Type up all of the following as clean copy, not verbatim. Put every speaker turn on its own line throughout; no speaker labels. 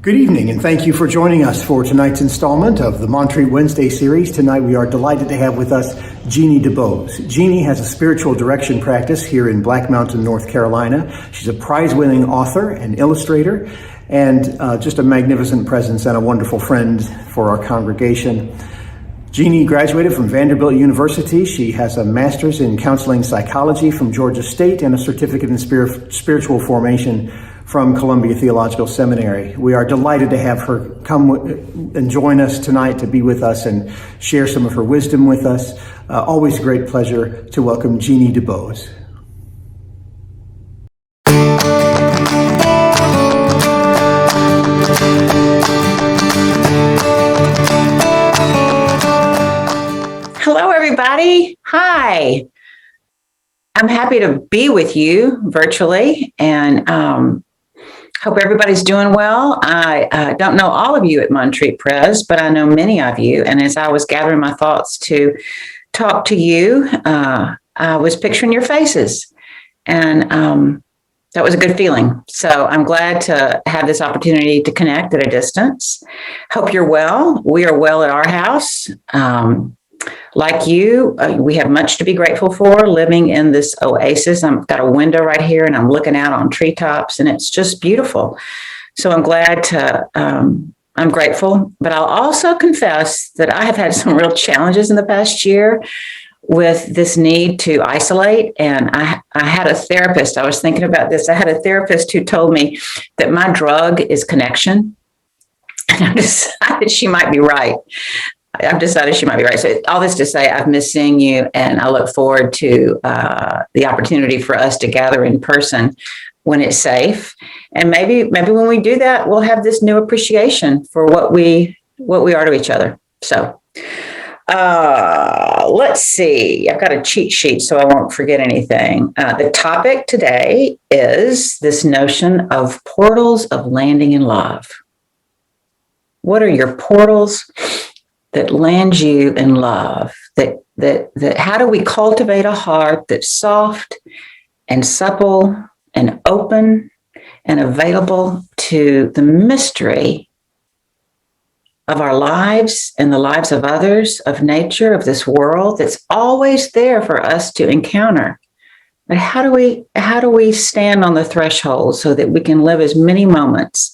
Good evening, and thank you for joining us for tonight's installment of the Montreat Wednesday series. Tonight we are delighted to have with us Jeannie DuBose. Jeannie has a spiritual direction practice here in Black Mountain, North Carolina. She's a prize-winning author and illustrator, and just a magnificent presence and a wonderful friend for our congregation. Jeannie graduated from Vanderbilt University. She has a master's in counseling psychology from Georgia State and a certificate in spiritual formation from Columbia Theological Seminary. We are delighted to have her come and join us tonight to be with us and share some of her wisdom with us. Always a great pleasure to welcome Jeannie DuBose.
Hello, everybody. Hi. I'm happy to be with you virtually, and hope everybody's doing well. I don't know all of you at Montreat Pres, but I know many of you. And as I was gathering my thoughts to talk to you, I was picturing your faces. And that was a good feeling. So I'm glad to have this opportunity to connect at a distance. Hope you're well. We are well at our house. Like you, we have much to be grateful for living in this oasis. I've got a window right here and I'm looking out on treetops and it's just beautiful. So I'm glad to, I'm grateful, but I'll also confess that I have had some real challenges in the past year with this need to isolate. And I had a therapist, I was thinking about this. I had a therapist who told me that my drug is connection. And I decided she might be right. So all this to say, I've missed seeing you, and I look forward to the opportunity for us to gather in person when it's safe. And maybe when we do that, we'll have this new appreciation for what we are to each other. So let's see. I've got a cheat sheet so I won't forget anything. The topic today is this notion of portals of landing in love. What are your portals that land you in love? That how do we cultivate a heart that's soft and supple and open and available to the mystery of our lives and the lives of others, of nature, of this world that's always there for us to encounter? But how do we stand on the threshold so that we can live as many moments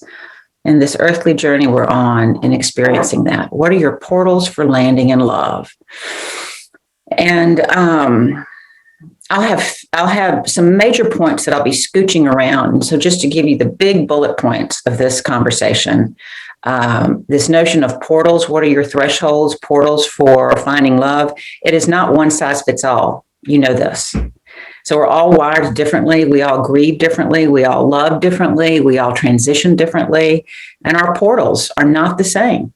in this earthly journey we're on and experiencing that? What are your portals for landing in love? And I'll have some major points that I'll be scooching around. So just to give you the big bullet points of this conversation, this notion of portals, what are your thresholds, portals for finding love? It is not one size fits all. You know this. So we're all wired differently. We all grieve differently. We all love differently. We all transition differently. And our portals are not the same.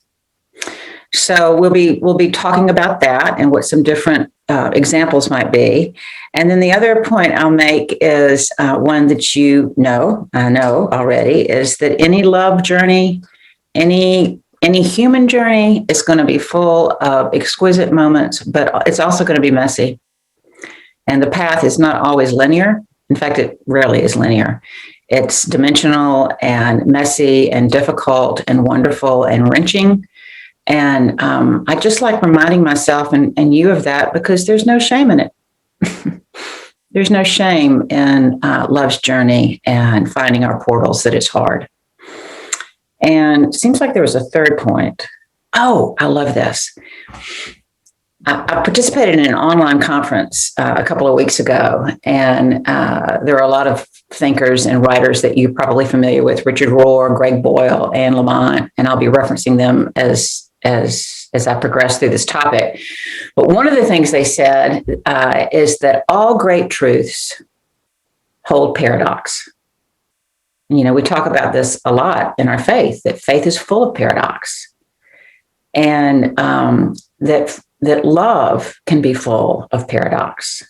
So we'll be talking about that and what some different examples might be. And then the other point I'll make is one that I know already, is that any love journey, any human journey is going to be full of exquisite moments, but it's also going to be messy. And the path is not always linear. In fact, it rarely is linear. It's dimensional and messy and difficult and wonderful and wrenching. And I just like reminding myself and you of that, because there's no shame in it. There's no shame in love's journey and finding our portals that is hard. And it seems like there was a third point. Oh, I love this. I participated in an online conference a couple of weeks ago, and there are a lot of thinkers and writers that you're probably familiar with: Richard Rohr, Greg Boyle, Anne Lamott, and I'll be referencing them as I progress through this topic. But one of the things they said is that all great truths hold paradox. And, we talk about this a lot in our faith, that faith is full of paradox, and that love can be full of paradox.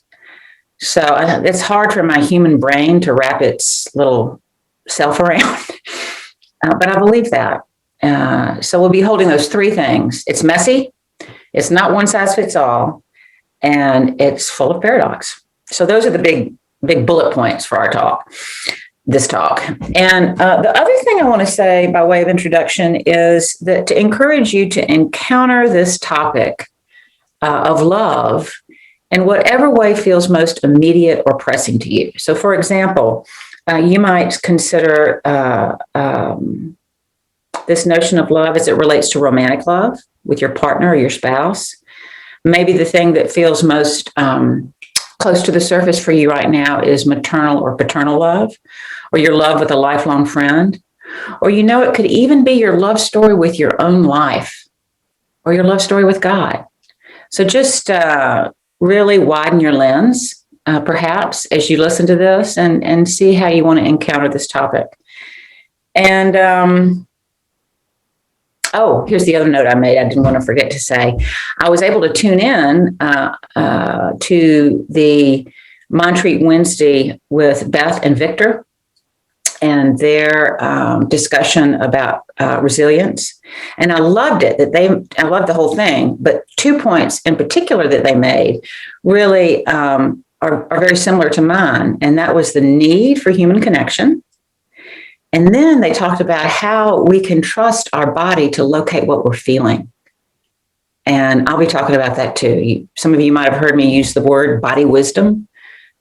So it's hard for my human brain to wrap its little self around, but I believe that. So we'll be holding those three things. It's messy, it's not one size fits all, and it's full of paradox. So those are the big bullet points for our talk. this talk. And the other thing I want to say by way of introduction is that to encourage you to encounter this topic of love in whatever way feels most immediate or pressing to you. So, for example, you might consider this notion of love as it relates to romantic love with your partner or your spouse. Maybe the thing that feels most close to the surface for you right now is maternal or paternal love, or your love with a lifelong friend, or it could even be your love story with your own life, or your love story with God. So just really widen your lens, perhaps, as you listen to this and see how you want to encounter this topic. And here's the other note I made. I didn't want to forget to say. I was able to tune in to the Montreat Wednesday with Beth and Victor and their discussion about resilience. And I loved it. I loved the whole thing. But 2 points in particular that they made really are very similar to mine. And that was the need for human connection. And then they talked about how we can trust our body to locate what we're feeling. And I'll be talking about that too. Some of you might have heard me use the word body wisdom,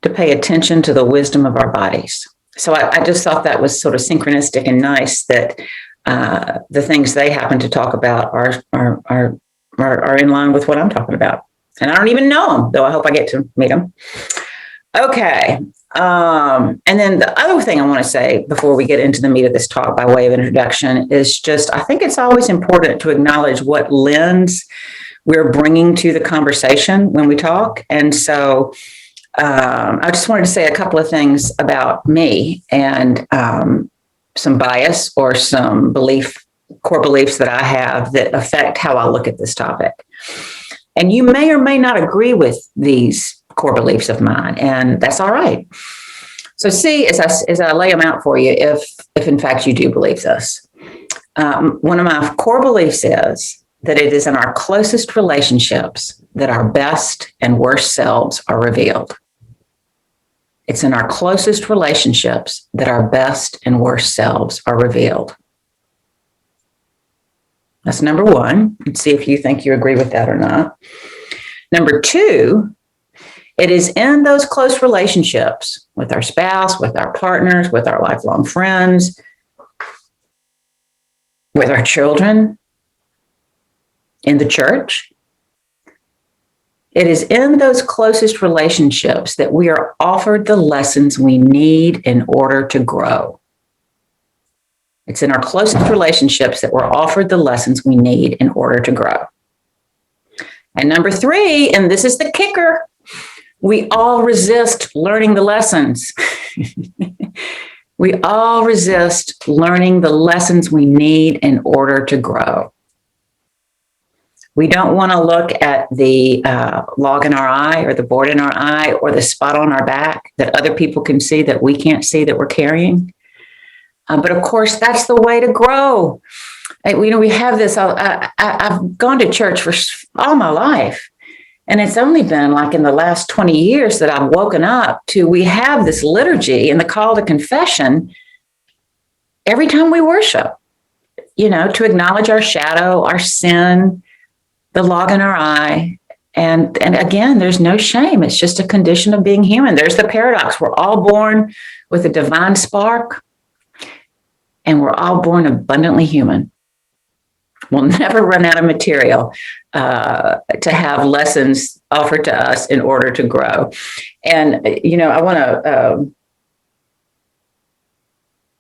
to pay attention to the wisdom of our bodies. So I just thought that was sort of synchronistic and nice that the things they happen to talk about are in line with what I'm talking about. And I don't even know them, though I hope I get to meet them. Okay. And then the other thing I want to say before we get into the meat of this talk by way of introduction is just, I think it's always important to acknowledge what lens we're bringing to the conversation when we talk. And so I just wanted to say a couple of things about me and some bias or some core beliefs that I have that affect how I look at this topic. And you may or may not agree with these core beliefs of mine, and that's all right. So see, as I lay them out for you, if in fact you do believe this. One of my core beliefs is that it is in our closest relationships that our best and worst selves are revealed. It's in our closest relationships that our best and worst selves are revealed. That's number one. Let's see if you think you agree with that or not. Number two, it is in those close relationships with our spouse, with our partners, with our lifelong friends, with our children, in the church. It is in those closest relationships that we are offered the lessons we need in order to grow. It's in our closest relationships that we're offered the lessons we need in order to grow. And number three, and this is the kicker, we all resist learning the lessons. We all resist learning the lessons we need in order to grow. We don't want to look at the log in our eye or the board in our eye or the spot on our back that other people can see that we can't see that we're carrying. But of course, that's the way to grow. We have this, I've gone to church for all my life. And it's only been like in the last 20 years that I've woken up to, we have this liturgy and the call to confession every time we worship, to acknowledge our shadow, our sin, the log in our eye. And again, there's no shame. It's just a condition of being human. There's the paradox. We're all born with a divine spark and we're all born abundantly human. We'll never run out of material to have lessons offered to us in order to grow. And, I want to,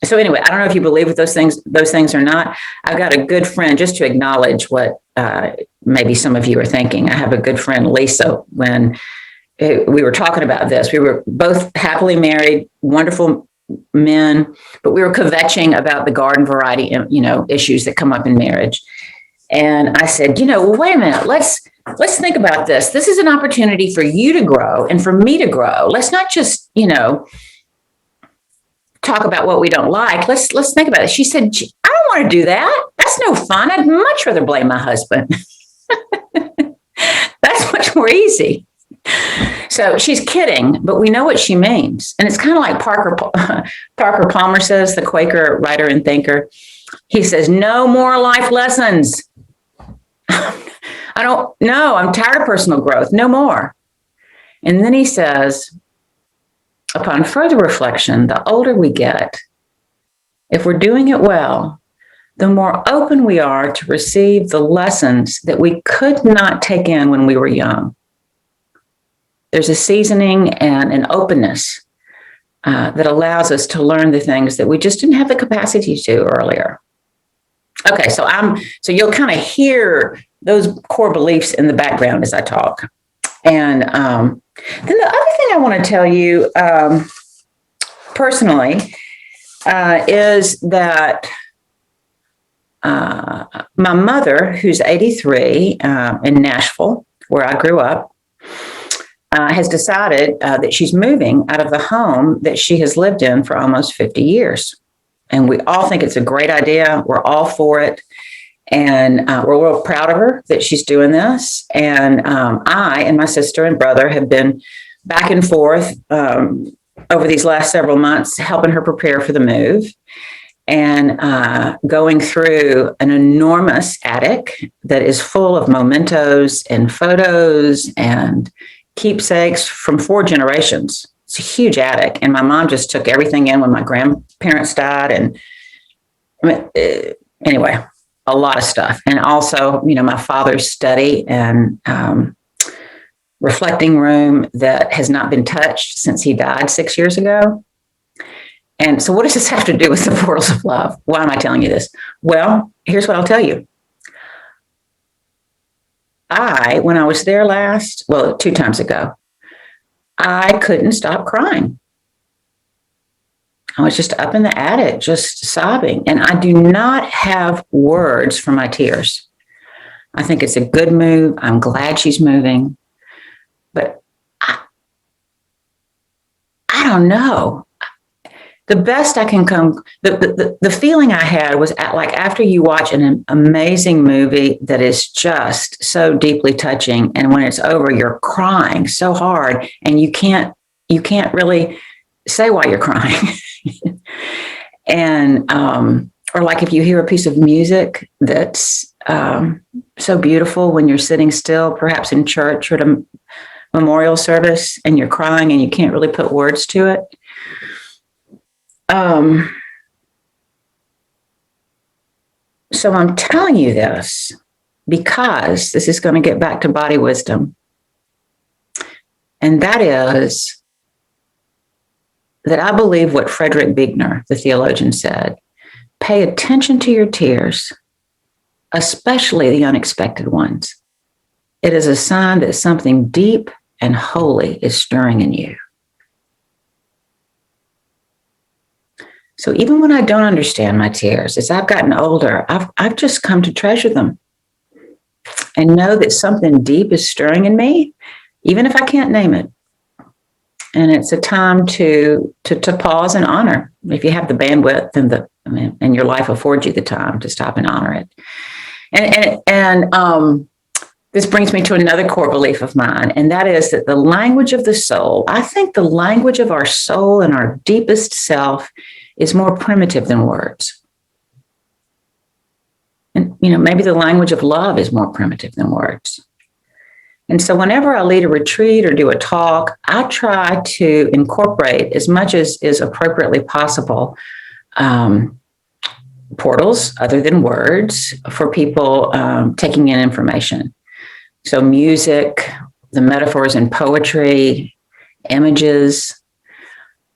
so anyway, I don't know if you believe with those things or not. I've got a good friend, just to acknowledge what maybe some of you are thinking. I have a good friend, Lisa, when we were talking about this. We were both happily married, wonderful men, but we were kvetching about the garden variety, issues that come up in marriage. And I said, well, wait a minute, let's think about this. This is an opportunity for you to grow and for me to grow. Let's not just, talk about what we don't like. Let's think about it. She said, I don't want to do that. That's no fun. I'd much rather blame my husband. That's much more easy. So she's kidding, but we know what she means. And it's kind of like Parker Palmer says, the Quaker writer and thinker. He says, no more life lessons. I don't know. I'm tired of personal growth. No more. And then he says, upon further reflection, the older we get, if we're doing it well, the more open we are to receive the lessons that we could not take in when we were young. There's a seasoning and an openness that allows us to learn the things that we just didn't have the capacity to earlier. Okay, so you'll kind of hear those core beliefs in the background as I talk. And then the other thing I want to tell you personally is that my mother, who's 83 in Nashville, where I grew up, has decided that she's moving out of the home that she has lived in for almost 50 years. And we all think it's a great idea. We're all for it. And we're real proud of her that she's doing this. And I and my sister and brother have been back and forth over these last several months, helping her prepare for the move and going through an enormous attic that is full of mementos and photos and keepsakes from 4 generations. It's a huge attic. And my mom just took everything in when my grandparents died. And anyway, a lot of stuff. And also, my father's study and reflecting room that has not been touched since he died 6 years ago. And so what does this have to do with the portals of love? Why am I telling you this? Well, here's what I'll tell you. When I was there 2 times ago, I couldn't stop crying. I was just up in the attic, just sobbing. And I do not have words for my tears. I think it's a good move. I'm glad she's moving. But I don't know. The best I can come, the feeling I had was after you watch an amazing movie that is just so deeply touching, and when it's over, you're crying so hard, and you can't really say why you're crying. And or like if you hear a piece of music that's so beautiful when you're sitting still, perhaps in church or at a memorial service, and you're crying and you can't really put words to it. So I'm telling you this because this is going to get back to body wisdom. And that is that I believe what Frederick Buechner, the theologian, said: pay attention to your tears, especially the unexpected ones. It is a sign that something deep and holy is stirring in you. So even when I don't understand my tears, as I've gotten older, I've just come to treasure them and know that something deep is stirring in me, even if I can't name it. And it's a time to pause and honor. If you have the bandwidth and your life affords you the time to stop and honor it. And this brings me to another core belief of mine, and that is that the language of the soul, I think the language of our soul and our deepest self is more primitive than words. And, maybe the language of love is more primitive than words. And so whenever I lead a retreat or do a talk, I try to incorporate as much as is appropriately possible portals other than words for people taking in information. So music, the metaphors in poetry, images.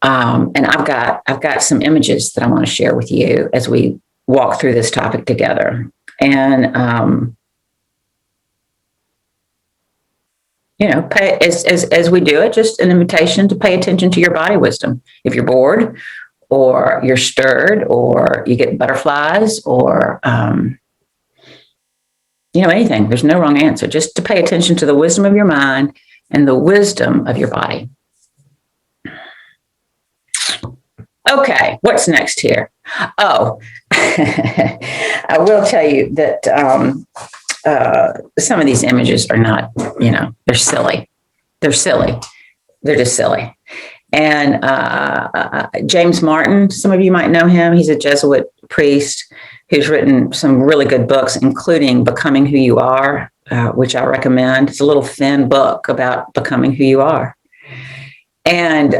And I've got some images that I want to share with you as we walk through this topic together. And as we do it, just an invitation to pay attention to your body wisdom. If you're bored, or you're stirred, or you get butterflies, or anything. There's no wrong answer. Just to pay attention to the wisdom of your mind and the wisdom of your body. Okay, what's next here? Oh, I will tell you that some of these images are not, they're silly. They're silly. They're just silly. And James Martin, some of you might know him. He's a Jesuit priest who's written some really good books, including Becoming Who You Are, which I recommend. It's a little thin book about becoming who you are. And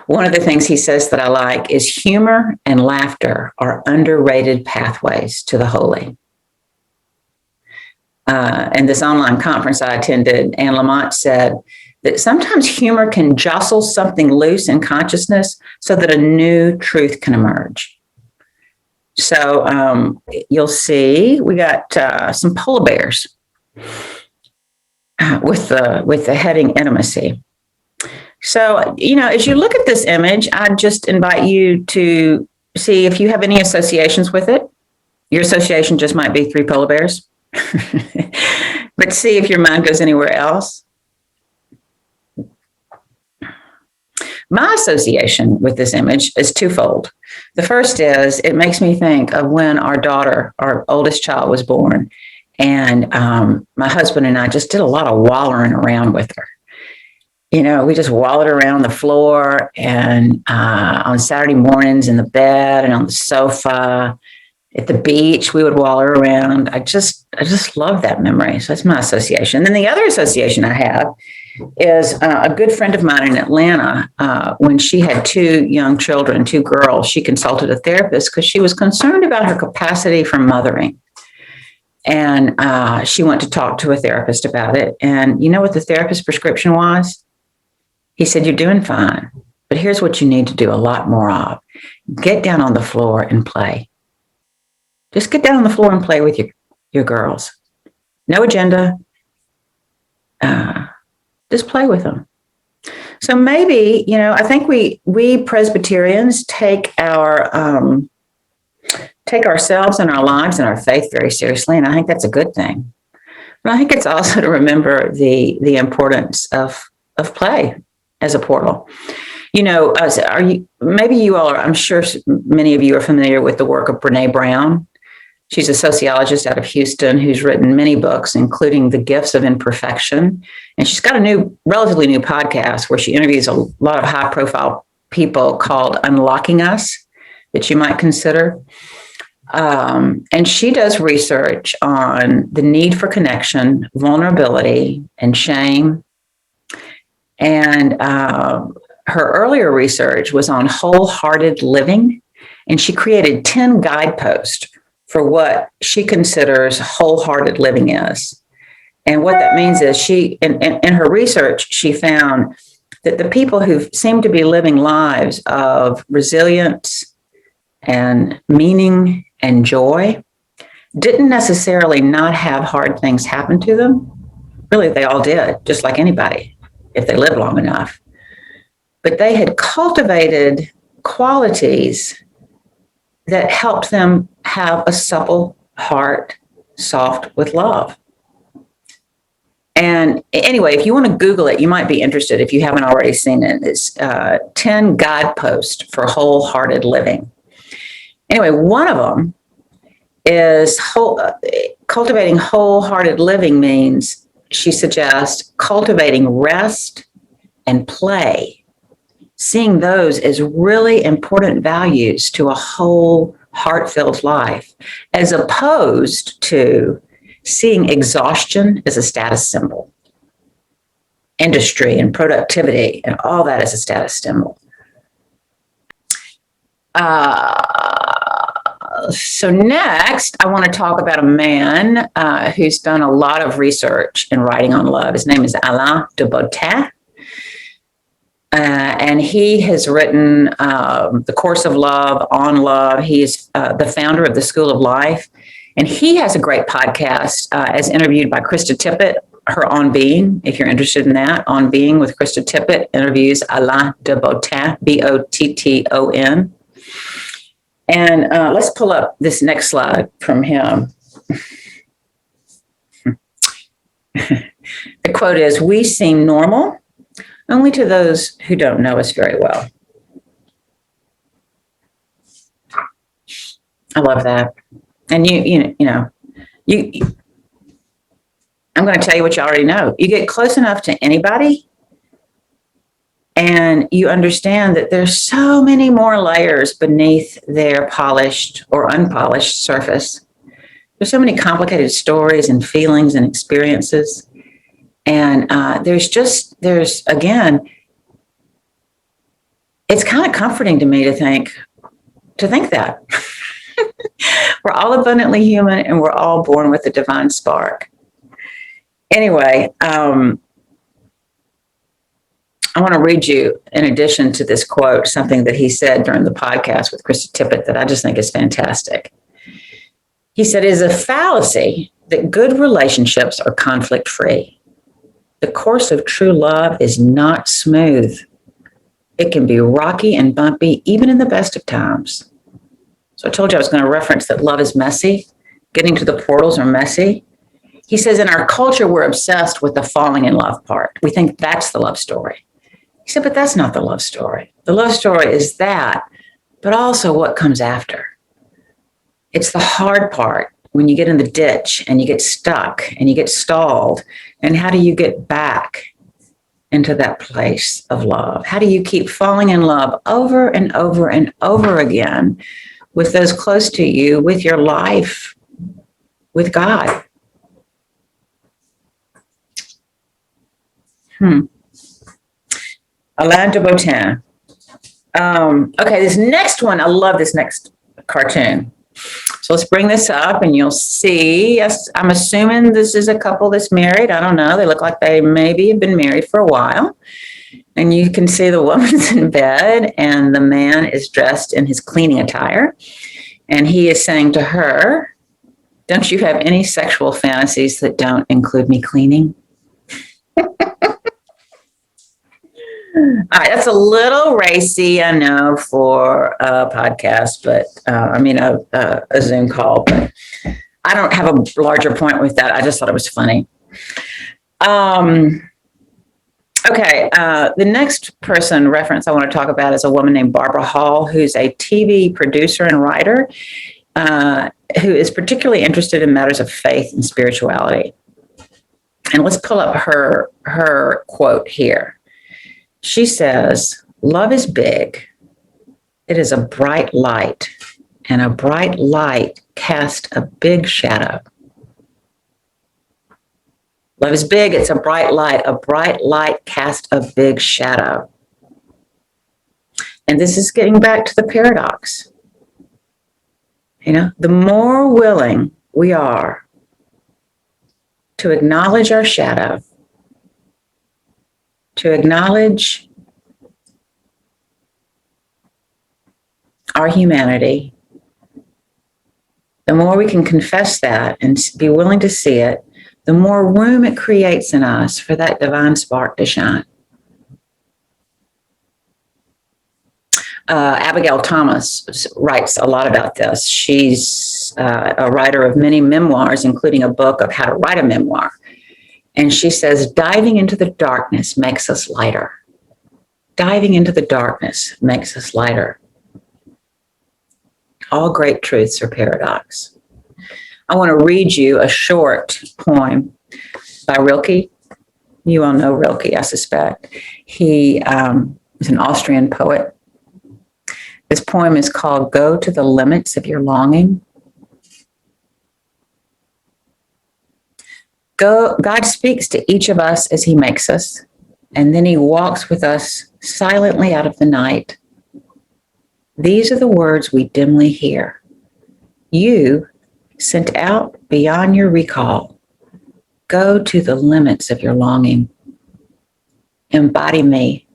one of the things he says that I like is humor and laughter are underrated pathways to the holy. In this online conference I attended, Anne Lamott said that sometimes humor can jostle something loose in consciousness so that a new truth can emerge. So you'll see we got some polar bears with the heading intimacy. So, as you look at this image, I just invite you to see if you have any associations with it. Your association just might be 3 polar bears, but see if your mind goes anywhere else. My association with this image is twofold. The first is it makes me think of when our oldest child, was born, and my husband and I just did a lot of wallering around with her. We just wallowed around the floor and on Saturday mornings in the bed and on the sofa. At the beach, we would wallow around. I just love that memory. So that's my association. And then the other association I have is a good friend of mine in Atlanta. When she had 2 young children, 2 girls, she consulted a therapist because she was concerned about her capacity for mothering. And she went to talk to a therapist about it. And you know what the therapist's prescription was? He said, "You're doing fine, but here's what you need to do a lot more of. Get down on the floor and play. Just get down on the floor and play with your girls. No agenda. Just play with them." So maybe, I think we Presbyterians take ourselves and our lives and our faith very seriously, and I think that's a good thing. But I think it's also to remember the importance of play as a portal. Maybe you all are, I'm sure many of you are familiar with the work of Brené Brown. She's a sociologist out of Houston who's written many books, including The Gifts of Imperfection. And she's got a relatively new podcast where she interviews a lot of high-profile people called Unlocking Us that you might consider. And she does research on the need for connection, vulnerability, and shame. And her earlier research was on wholehearted living, and she created 10 guideposts for what she considers wholehearted living is. And what that means is in her research, she found that the people who seem to be living lives of resilience and meaning and joy didn't necessarily not have hard things happen to them. Really, they all did, just like anybody, if they lived long enough. But they had cultivated qualities that helped them have a supple heart, soft with love. And anyway, if you want to Google it, you might be interested if you haven't already seen it. It's 10 guideposts for wholehearted living. Anyway, one of them is cultivating wholehearted living means, she suggests, cultivating rest and play, seeing those as really important values to a whole heart-filled life, as opposed to seeing exhaustion as a status symbol, industry and productivity and all that as a status symbol. So next, I want to talk about a man who's done a lot of research and writing on love. His name is Haden Institute. And he has written The Course of Love, On Love. He is the founder of the School of Life. And he has a great podcast as interviewed by Krista Tippett, her On Being, if you're interested in that. On Being with Krista Tippett interviews Haden Institute, Botton. And let's pull up this next slide from him. The quote is, "We seem normal only to those who don't know us very well." I love that. And you I'm going to tell you what you already know. You get close enough to anybody and you understand that there's so many more layers beneath their polished or unpolished surface. There's so many complicated stories and feelings and experiences. And again, it's kind of comforting to me to think that. We're all abundantly human and we're all born with a divine spark. Anyway, I want to read you, in addition to this quote, something that he said during the podcast with Krista Tippett that I just think is fantastic. He said, "It is a fallacy that good relationships are conflict-free. The course of true love is not smooth. It can be rocky and bumpy, even in the best of times." So I told you I was going to reference that love is messy. Getting to the portals are messy. He says, in our culture, we're obsessed with the falling in love part. We think that's the love story. He said, but that's not the love story. The love story is that, but also what comes after. It's the hard part when you get in the ditch and you get stuck and you get stalled. And how do you get back into that place of love? How do you keep falling in love over and over and over again with those close to you, with your life, with God? Alain de Botton. Okay, this next one, I love this next cartoon. So let's bring this up and you'll see, yes, I'm assuming this is a couple that's married. I don't know. They look like they maybe have been married for a while. And you can see the woman's in bed and the man is dressed in his cleaning attire. And he is saying to her, "Don't you have any sexual fantasies that don't include me cleaning?" All right, that's a little racy, I know, for a podcast, but a Zoom call. But I don't have a larger point with that. I just thought it was funny. Okay, the next person reference I want to talk about is a woman named Barbara Hall, who's a TV producer and writer who is particularly interested in matters of faith and spirituality. And let's pull up her quote here. She says, "Love is big. It is a bright light, and a bright light casts a big shadow." Love is big. It's a bright light. A bright light casts a big shadow. And this is getting back to the paradox. The more willing we are to acknowledge our shadow, to acknowledge our humanity, the more we can confess that and be willing to see it, the more room it creates in us for that divine spark to shine. Abigail Thomas writes a lot about this. She's a writer of many memoirs, including a book of how to write a memoir. And she says, diving into the darkness makes us lighter. Diving into the darkness makes us lighter. All great truths are paradox. I want to read you a short poem by Rilke. You all know Rilke, I suspect. He is an Austrian poet. This poem is called "Go to the Limits of Your Longing." God speaks to each of us as he makes us, and then he walks with us silently out of the night. These are the words we dimly hear. You, sent out beyond your recall, go to the limits of your longing. Embody me,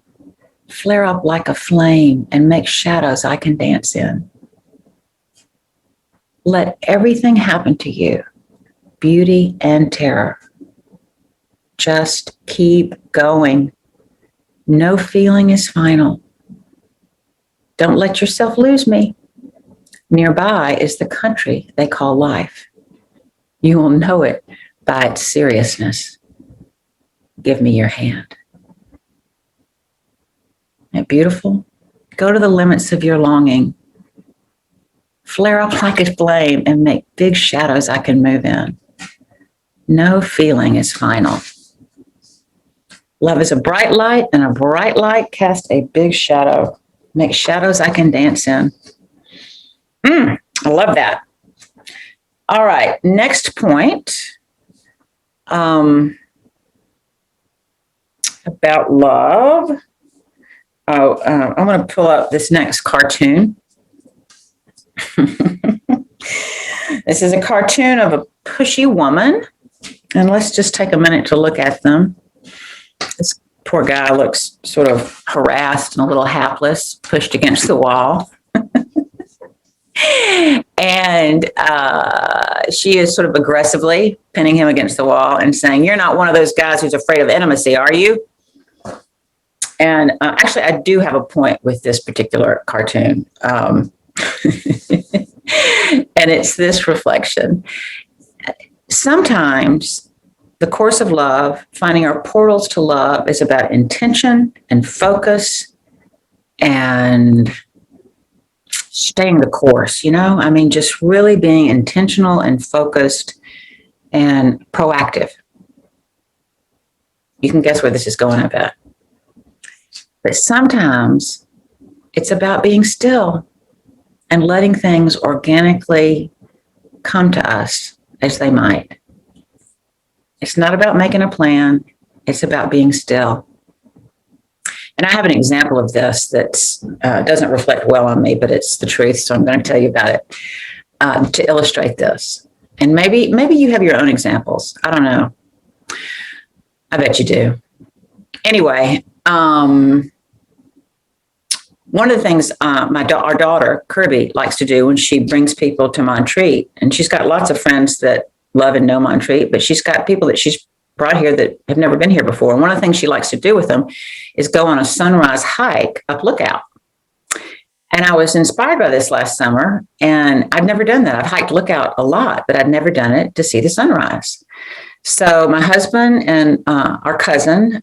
flare up like a flame and make shadows I can dance in. Let everything happen to you, beauty and terror. Just keep going. No feeling is final. Don't let yourself lose me. Nearby is the country they call life. You will know it by its seriousness. Give me your hand. Isn't it beautiful? Go to the limits of your longing. Flare up like a flame and make big shadows I can move in. No feeling is final. Love is a bright light, and a bright light casts a big shadow. Make shadows I can dance in. I love that. All right, next point about love. I'm going to pull up this next cartoon. This is a cartoon of a pushy woman, and let's just take a minute to look at them. This poor guy looks sort of harassed and a little hapless, pushed against the wall. And she is sort of aggressively pinning him against the wall and saying, "You're not one of those guys who's afraid of intimacy, are you?" And actually, I do have a point with this particular cartoon. And it's this reflection. Sometimes the course of love, finding our portals to love, is about intention and focus and staying the course, I mean, just really being intentional and focused and proactive. You can guess where this is going, I bet. But sometimes it's about being still and letting things organically come to us as they might. It's not about making a plan. It's about being still. And I have an example of this that doesn't reflect well on me, but it's the truth, so I'm going to tell you about it to illustrate this. And maybe you have your own examples. I don't know. I bet you do. Anyway, one of the things our daughter, Kirby, likes to do when she brings people to Montreat, and she's got lots of friends that love and know Montreat, but she's got people that she's brought here that have never been here before. And one of the things she likes to do with them is go on a sunrise hike up Lookout. And I was inspired by this last summer, and I've never done that. I've hiked Lookout a lot, but I'd never done it to see the sunrise. So my husband and our cousin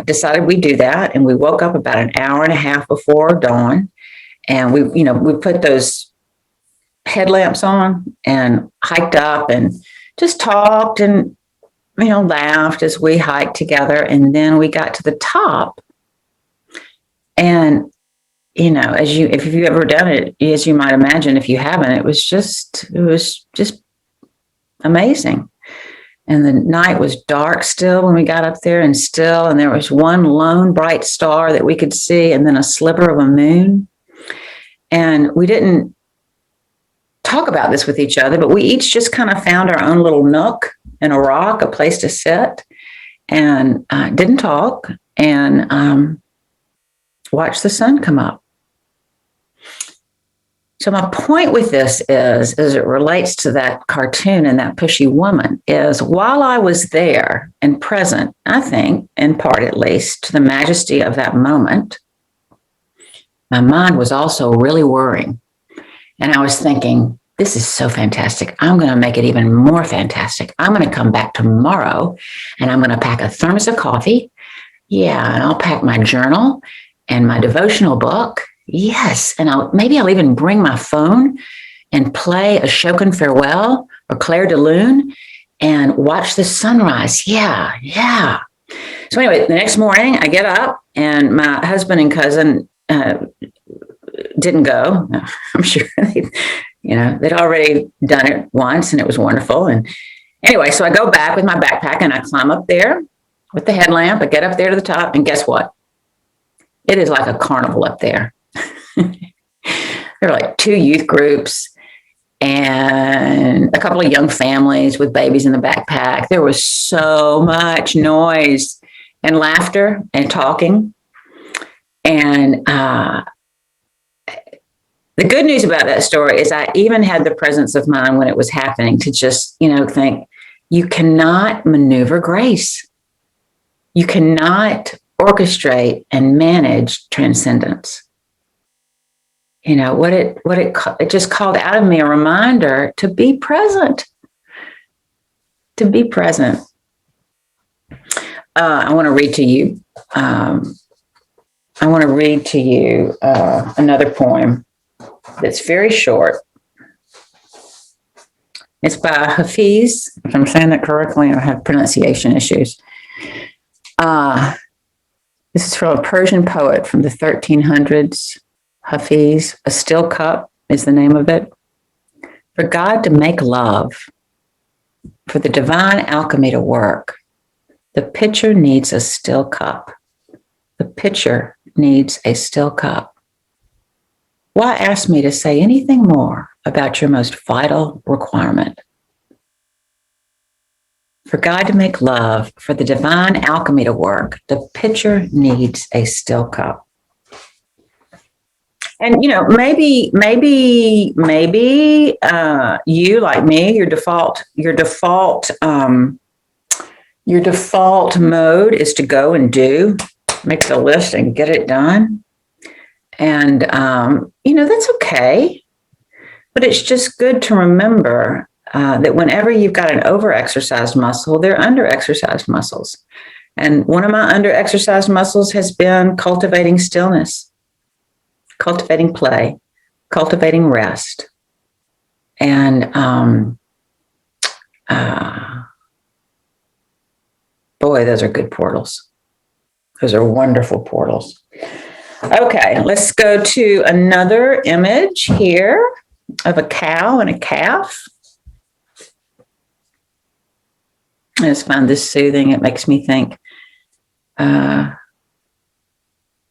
decided we'd do that, and we woke up about an hour and a half before dawn, and we put those headlamps on and hiked up and just talked and laughed as we hiked together. And then we got to the top, and if you've ever done it, as you might imagine, if you haven't, it was just amazing. And the night was dark still when we got up there, and there was one lone bright star that we could see, and then a sliver of a moon. And we didn't talk about this with each other, but we each just kind of found our own little nook in a rock, a place to sit, and didn't talk, and watched the sun come up. So my point with this is, as it relates to that cartoon and that pushy woman, is while I was there and present, I think, in part at least, to the majesty of that moment, my mind was also really worrying. And I was thinking, this is so fantastic. I'm going to make it even more fantastic. I'm going to come back tomorrow, and I'm going to pack a thermos of coffee. Yeah, and I'll pack my journal and my devotional book. Yes, and maybe I'll even bring my phone and play Ashokan Farewell or Claire de Lune and watch the sunrise. Yeah. So anyway, the next morning I get up, and my husband and cousin didn't go. I'm sure they'd already done it once, and it was wonderful. And anyway, so I go back with my backpack, and I climb up there with the headlamp. I get up there to the top, and guess what? It is like a carnival up there. There were like 2 youth groups and a couple of young families with babies in the backpack. There was so much noise and laughter and talking. And the good news about that story is I even had the presence of mind when it was happening to just, think, you cannot maneuver grace. You cannot orchestrate and manage transcendence. It just called out of me a reminder to be present. To be present. I want to read to you. Another poem that's very short. It's by Hafiz. If I'm saying that correctly, I have pronunciation issues. This is from a Persian poet from the 1300s, Hafiz. A Still Cup is the name of it. For God to make love, for the divine alchemy to work, the pitcher needs a still cup. The pitcher needs a still cup. Why ask me to say anything more about your most vital requirement? For God to make love, for the divine alchemy to work, the pitcher needs a still cup. And, you know, maybe you, like me, your default mode is to go and do, make the list and get it done. And, you know, that's okay. But it's just good to remember that whenever you've got an over-exercised muscle, they're under-exercised muscles. And one of my under-exercised muscles has been cultivating stillness, cultivating play, cultivating rest. And boy, those are good portals. Those are wonderful portals. Okay, let's go to another image here of a cow and a calf. I just find this soothing. It makes me think, I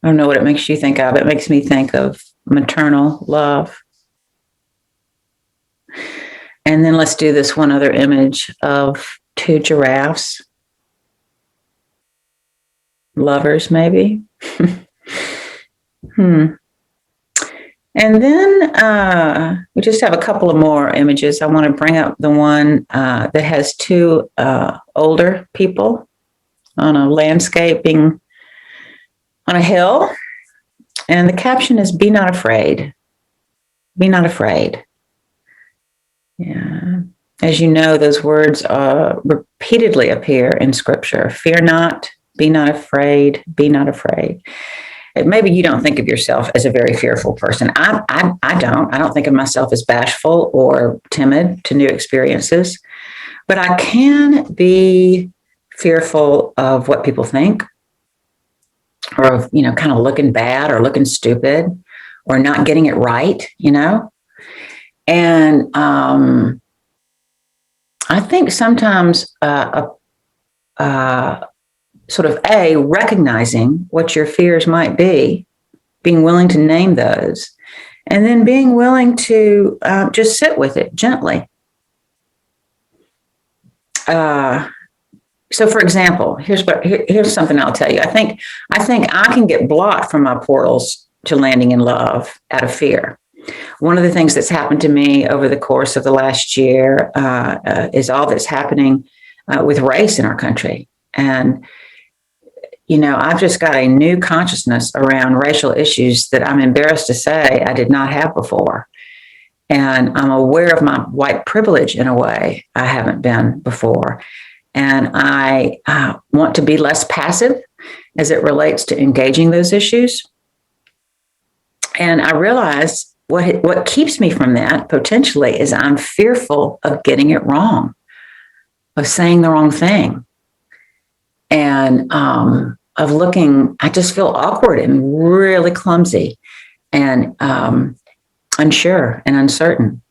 don't know what it makes you think of. It makes me think of maternal love. And then let's do this one other image of two giraffes. Lovers, maybe. And then we just have a couple of more images. I want to bring up the one that has two older people on a landscaping on a hill. And the caption is, "Be not afraid. Be not afraid." Yeah. As you know, those words repeatedly appear in Scripture. Fear not, be not afraid, be not afraid. Maybe you don't think of yourself as a very fearful person. I don't. I don't think of myself as bashful or timid to new experiences. But I can be fearful of what people think, or of, you know, kind of looking bad or looking stupid or not getting it right, you know. And I think sometimes sort of recognizing what your fears might be, being willing to name those, and then being willing to just sit with it gently. So, for example, here's something I'll tell you. I think I can get blocked from my portals to landing in love out of fear. One of the things that's happened to me over the course of the last year is all that's happening with race in our country. And, you know, I've just got a new consciousness around racial issues that I'm embarrassed to say I did not have before. And I'm aware of my white privilege in a way I haven't been before. And I want to be less passive as it relates to engaging those issues. And I realize what keeps me from that potentially is I'm fearful of getting it wrong, of saying the wrong thing. And of looking, I just feel awkward and really clumsy and unsure and uncertain.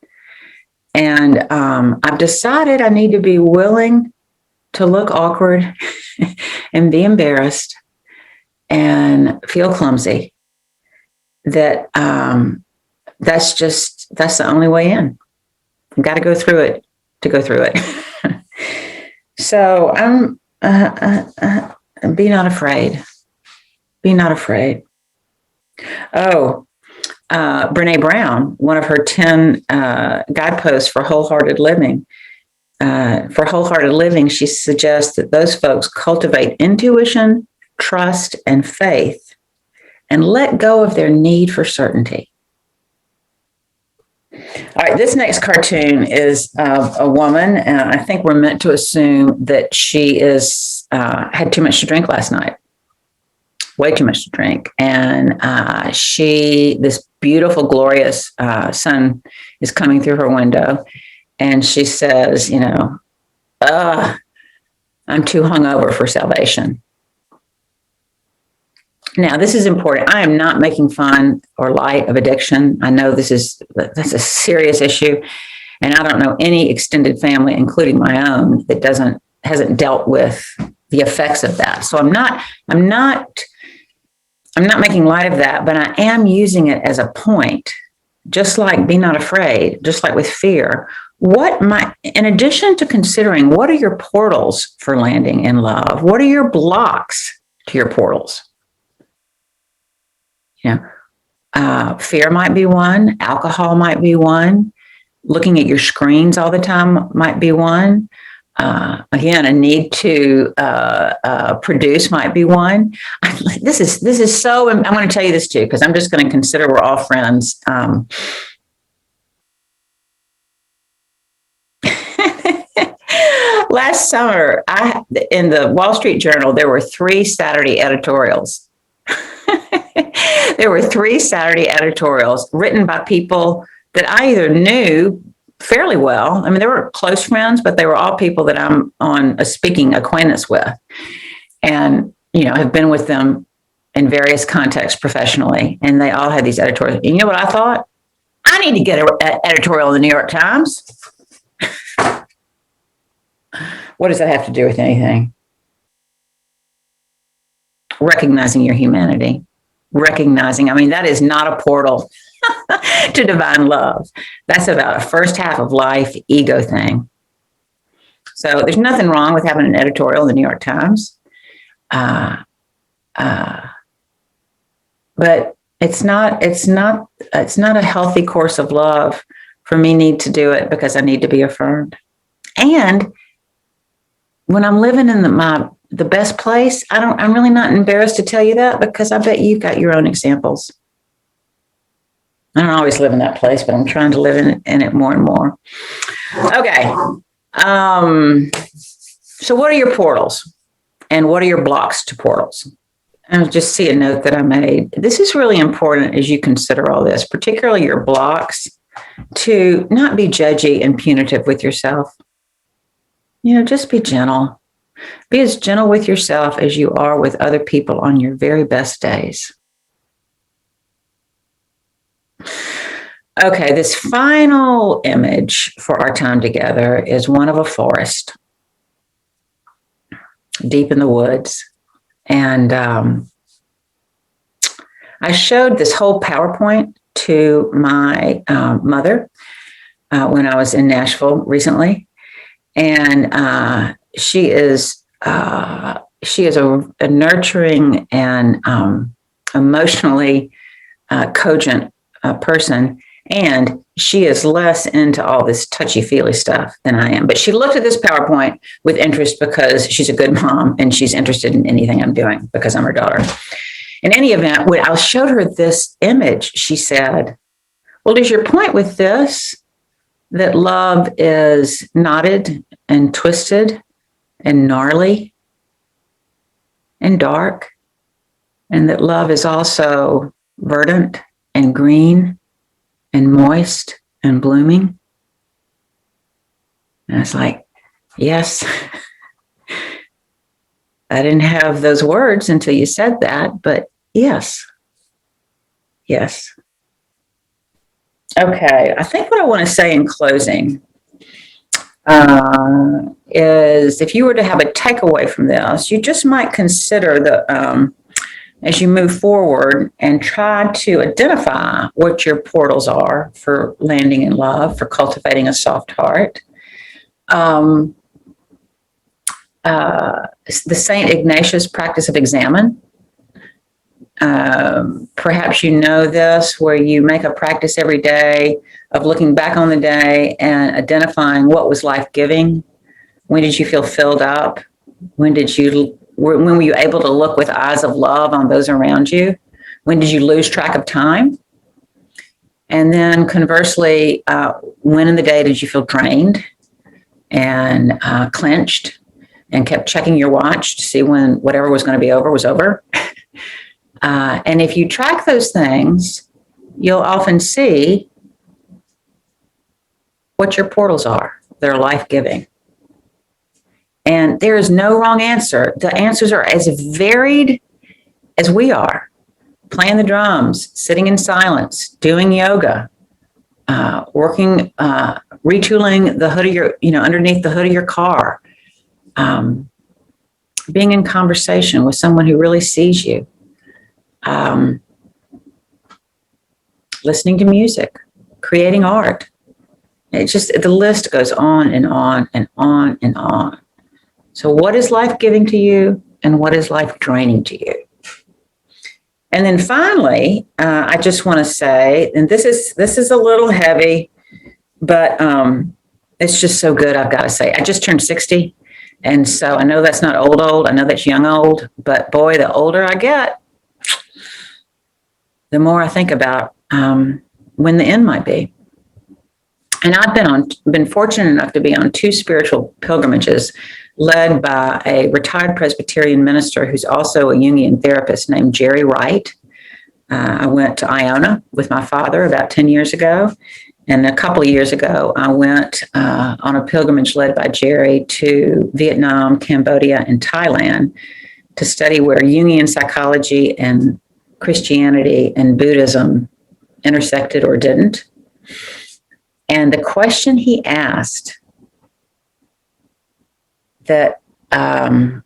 And I've decided I need to be willing to look awkward and be embarrassed and feel clumsy. That's the only way in. I've got to go through it to go through it. So be not afraid. Be not afraid. Oh, Brene Brown, one of her 10 guideposts for wholehearted living. For wholehearted living, she suggests that those folks cultivate intuition, trust, and faith, and let go of their need for certainty. All right, this next cartoon is a woman, and I think we're meant to assume that she had too much to drink last night, way too much to drink. And this beautiful, glorious sun is coming through her window, and she says, I'm too hungover for salvation. Now, this is important. I am not making fun or light of addiction. I know that's a serious issue, and I don't know any extended family, including my own, that hasn't dealt with the effects of that. So I'm not making light of that, but I am using it as a point, just like be not afraid, just like with fear. In addition to considering what are your portals for landing in love, what are your blocks to your portals? Fear might be one, alcohol might be one, looking at your screens all the time might be one. Again, a need to produce might be one. This is so. I'm going to tell you this too, because I'm just going to consider we're all friends. Last summer, in the Wall Street Journal, there were 3 Saturday editorials. There were 3 Saturday editorials written by people that I either knew fairly well. I mean, they were close friends, but they were all people that I'm on a speaking acquaintance with, and have been with them in various contexts professionally. And they all had these editorials. And you know what I thought? I need to get an editorial in the New York Times. What does that have to do with anything? Recognizing your humanity. That is not a portal to divine love. That's about a first half of life ego thing. So there's nothing wrong with having an editorial in the New York Times. But it's not a healthy course of love for me need to do it because I need to be affirmed. And when I'm living in the best place, I'm really not embarrassed to tell you that, because I bet you've got your own examples. I don't always live in that place, but I'm trying to live in it more and more. Okay. So what are your portals? And what are your blocks to portals? I'll just see a note that I made. This is really important as you consider all this, particularly your blocks, to not be judgy and punitive with yourself. Just be gentle. Be as gentle with yourself as you are with other people on your very best days. Okay, this final image for our time together is one of a forest deep in the woods. And I showed this whole PowerPoint to my mother when I was in Nashville recently. And she is a nurturing and emotionally cogent person. And she is less into all this touchy-feely stuff than I am. But she looked at this PowerPoint with interest because she's a good mom and she's interested in anything I'm doing because I'm her daughter. In any event, when I showed her this image, she said, well, is your point with this that love is knotted and twisted and gnarly and dark, and that love is also verdant and green and moist and blooming? And I was like, yes. I didn't have those words until you said that, but yes. Yes. Okay, I think what I want to say in closing is if you were to have a takeaway from this, you just might consider as you move forward and try to identify what your portals are for landing in love, for cultivating a soft heart. The St. Ignatius practice of examine. Perhaps you know this, where you make a practice every day of looking back on the day and identifying what was life-giving. When did you feel filled up? When were you able to look with eyes of love on those around you? When did you lose track of time? And then conversely, when in the day did you feel drained and clenched and kept checking your watch to see when whatever was going to be over was over? And if you track those things, you'll often see what your portals are that are life-giving. And there is no wrong answer. The answers are as varied as we are. Playing the drums, sitting in silence, doing yoga, working, retooling the hood of your, underneath the hood of your car, being in conversation with someone who really sees you, listening to music, creating art. It just, the list goes on and on and on and on. So what is life giving to you and what is life draining to you? And then finally, I just want to say, and this is a little heavy, but it's just so good, I've got to say. I just turned 60, and so I know that's not old. I know that's young old, but boy, the older I get, the more I think about when the end might be. And I've been fortunate enough to be on 2 spiritual pilgrimages led by a retired Presbyterian minister who's also a Jungian therapist named Jerry Wright. I went to Iona with my father about 10 years ago. And a couple of years ago, I went on a pilgrimage led by Jerry to Vietnam, Cambodia, and Thailand to study where Jungian psychology and Christianity and Buddhism intersected or didn't. And the question he asked that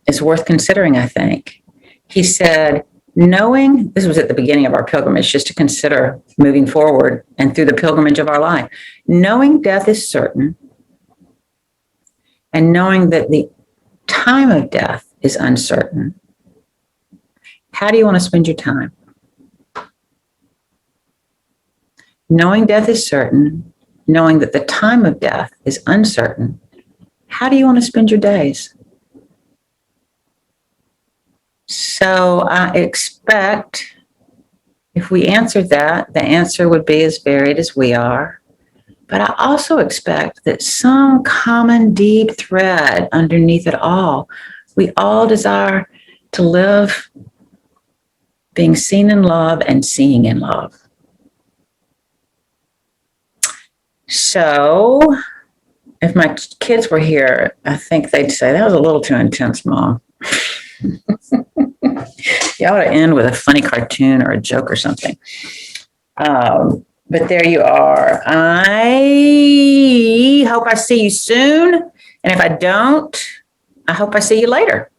is worth considering, I think. He said, this was at the beginning of our pilgrimage, just to consider moving forward and through the pilgrimage of our life, knowing death is certain and knowing that the time of death is uncertain. How do you want to spend your time? Knowing death is certain, knowing that the time of death is uncertain. How do you want to spend your days? So I expect if we answered that, the answer would be as varied as we are. But I also expect that some common deep thread underneath it all, we all desire to live being seen in love and seeing in love. So if my kids were here, I think they'd say, that was a little too intense, Mom. You ought to end with a funny cartoon or a joke or something. But there you are. I hope I see you soon. And if I don't, I hope I see you later.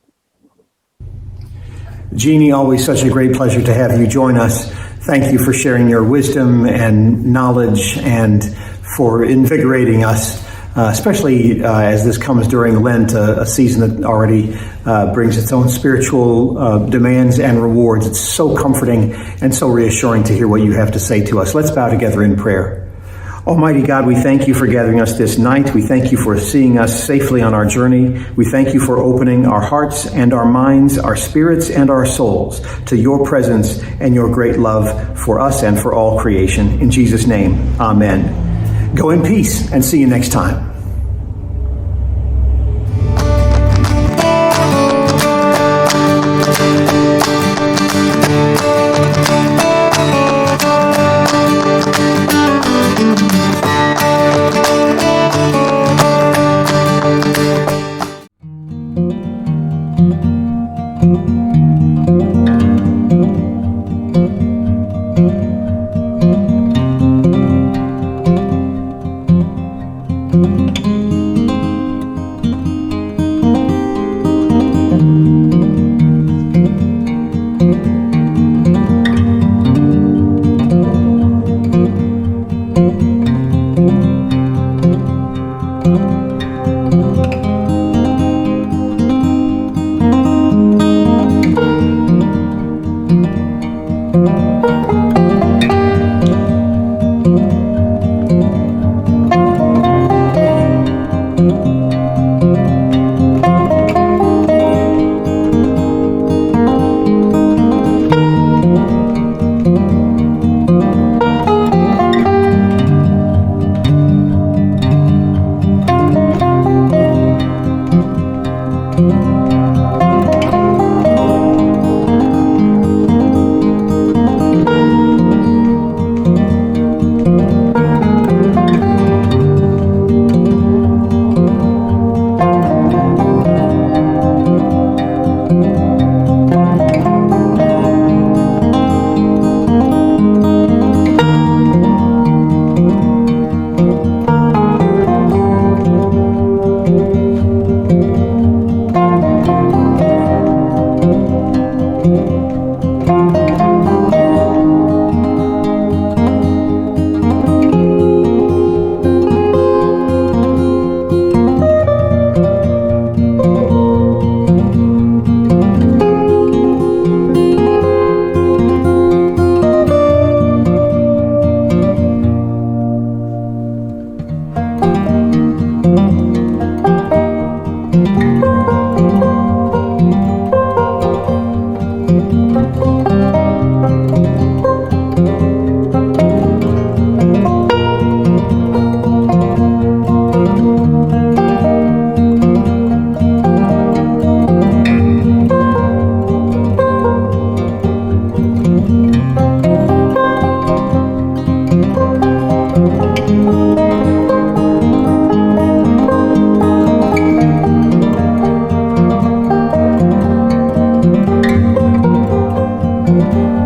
Jeannie, always such a great pleasure to have you join us. Thank you for sharing your wisdom and knowledge and for invigorating us, especially as this comes during Lent, a season that already brings its own spiritual demands and rewards. It's so comforting and so reassuring to hear what you have to say to us. Let's bow together in prayer. Almighty God, we thank you for gathering us this night. We thank you for seeing us safely on our journey. We thank you for opening our hearts and our minds, our spirits and our souls to your presence and your great love for us and for all creation. In Jesus' name, amen. Go in peace and see you next time. you.